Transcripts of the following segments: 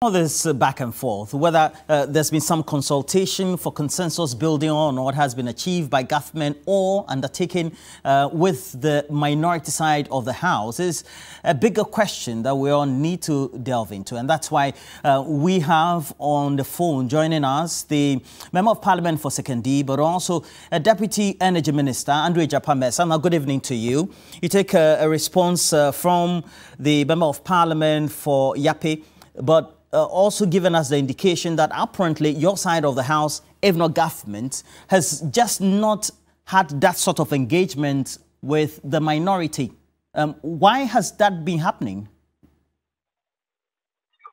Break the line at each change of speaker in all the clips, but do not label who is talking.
All this back and forth, whether there's been some consultation for consensus building on what has been achieved by government or undertaken with the minority side of the House is a bigger question that we all need to delve into. And that's why we have on the phone joining us the Member of Parliament for Sekondi, but also a Deputy Energy Minister, Mercer. Now, good evening to you. You take a response from the Member of Parliament for Yape, but also given us the indication that apparently your side of the House, if not government, has just not had that sort of engagement with the minority. Why has that been happening?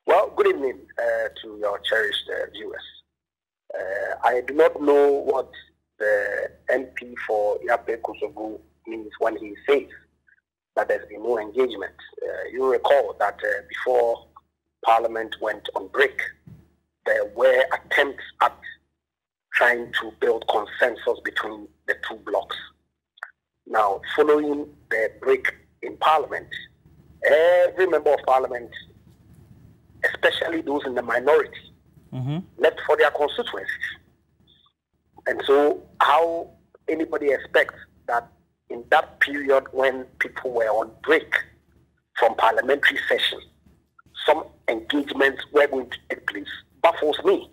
Well, good evening to your cherished viewers. I do not know what the MP for Yape Kosovo means when he says that there's been no engagement. You recall that before Parliament went on break, there were attempts at trying to build consensus between the two blocs. Now, following the break in Parliament, every member of Parliament, especially those in the minority, left for their constituencies. And so how anybody expects that in that period when people were on break from parliamentary session, some engagements were going to take place baffles me.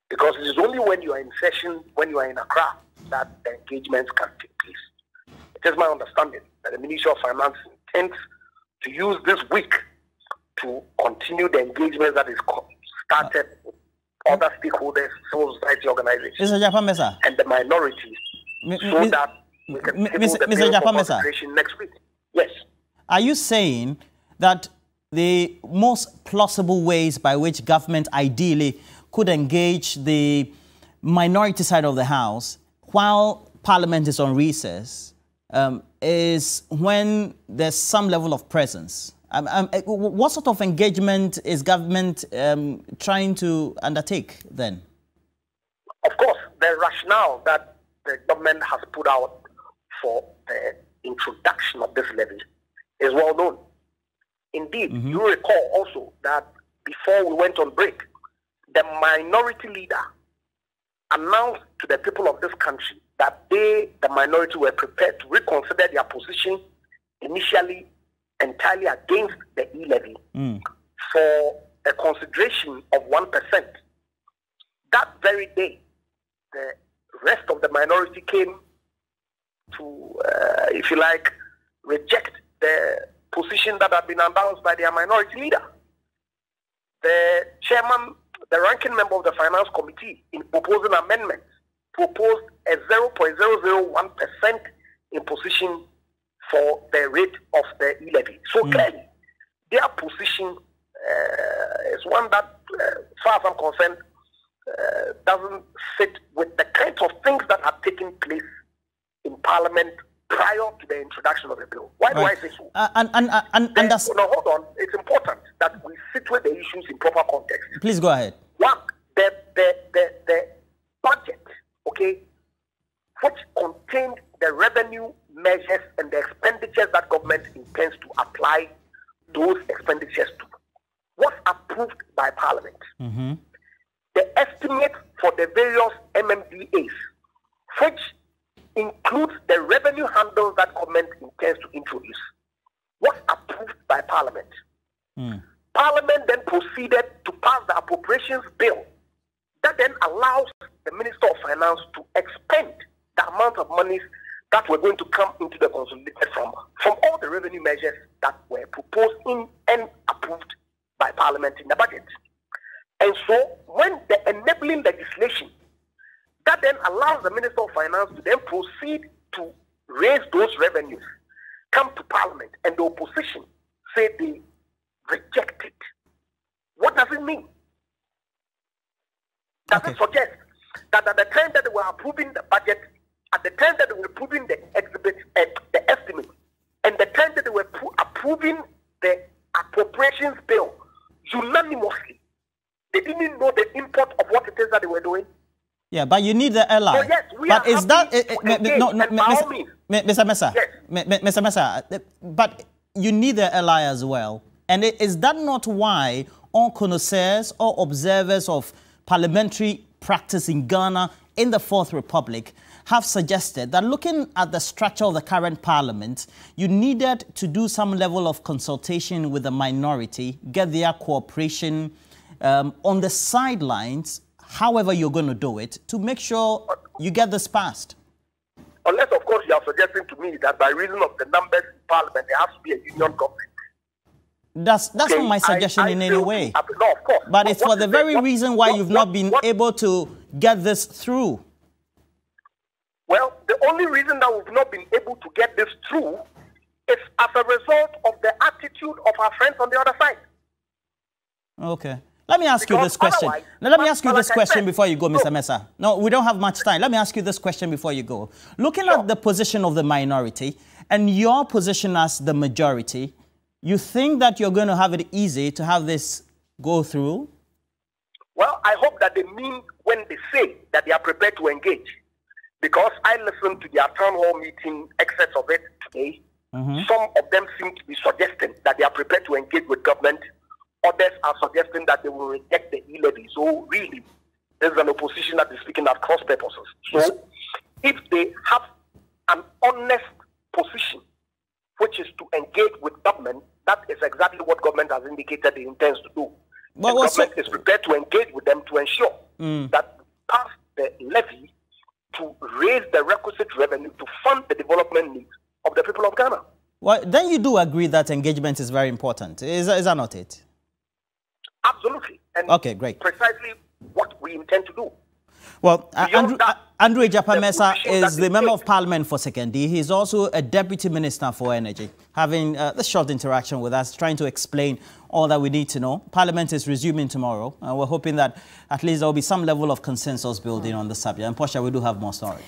Because it is only when you are in session, when you are in Accra, that the engagements can take place. It is my understanding that the Ministry of Finance intends to use this week to continue the engagement that is started with other stakeholders, civil society organizations, and the minorities, so that we can table the bill for consideration next week. Yes.
Are you saying that the most plausible ways by which government ideally could engage the minority side of the House while Parliament is on recess is when there's some level of presence? What sort of engagement is government trying to undertake then?
Of course, the rationale that the government has put out for the introduction of this levy is well known. Indeed, you recall also that before we went on break, the minority leader announced to the people of this country that they, the minority, were prepared to reconsider their position initially entirely against the E Levy for a consideration of 1%. That very day, the rest of the minority came to, if you like, reject the position that had been announced by their minority leader. The chairman, the ranking member of the Finance Committee, in proposing amendments, proposed a 0.001% imposition for the rate of the E Levy. So clearly, their position is one that, as far as I'm concerned, doesn't fit with the kinds of things that have taken place in Parliament prior to the introduction of the bill. Why do I say so?
No,
hold on. It's important that we situate the issues in proper context.
Please go ahead.
One, the budget, okay, which contained the revenue measures and the expenditures that government intends to apply those expenditures to, was approved by Parliament. The estimate for the various MMDAs, which includes the revenue handles that government intends to introduce, was approved by Parliament. Parliament then proceeded to pass the appropriations bill that then allows the Minister of Finance to expend the amount of monies that were going to come into the consolidated from all the revenue measures that were proposed in and approved by Parliament in the budget. And so when the enabling legislation that then allows the Minister of Finance to then proceed to raise those revenues, come to Parliament, and the opposition say they reject it. What does it mean? Does it suggest that at the time that they were approving the budget, at the time that they were approving the estimate, and the time that they were approving the appropriations bill unanimously, they didn't know the import of what it is that they were doing?
Yeah, but you need the ally.
So yes,
but is that Mr. Mercer?
Yes.
Mr. Mercer, but you need the ally as well. And is that not why all connoisseurs, all observers of parliamentary practice in Ghana in the Fourth Republic have suggested that looking at the structure of the current parliament, you needed to do some level of consultation with the minority, get their cooperation on the sidelines, however you're going to do it, to make sure you get this passed.
Unless, of course, you are suggesting to me that by reason of the numbers in parliament, there has to be a union government.
That's okay, not my suggestion in any way.
No, of course.
But it's for the very reason why you've not been able to get this through.
Well, the only reason that we've not been able to get this through is as a result of the attitude of our friends on the other side.
Okay. Let me ask you this question. Now, let me ask you this question before you go, Mr. Mercer. No, we don't have much time. Let me ask you this question before you go. Looking at the position of the minority and your position as the majority, you think that you're going to have it easy to have this go through?
Well, I hope that they mean when they say that they are prepared to engage. Because I listened to their town hall meeting, excerpts of it today. Some of them seem to be suggesting that they are prepared to engage with government. Others are suggesting that they will reject the E Levy. So really, there's an opposition that is speaking at cross purposes. So if they have an honest position, which is to engage with government, that is exactly what government has indicated it intends to do. The government is prepared to engage with them to ensure that pass the levy to raise the requisite revenue to fund the development needs of the people of Ghana.
Well, then you do agree that engagement is very important. Is that not it?
Absolutely. And
okay, great.
Precisely what we intend to do.
Well, Andrew Mercer is the Member of Parliament for Sekondi. He's also a Deputy Minister for Energy, having this short interaction with us, trying to explain all that we need to know. Parliament is resuming tomorrow, and we're hoping that at least there will be some level of consensus building on the subject. And Portia, we do have more stories.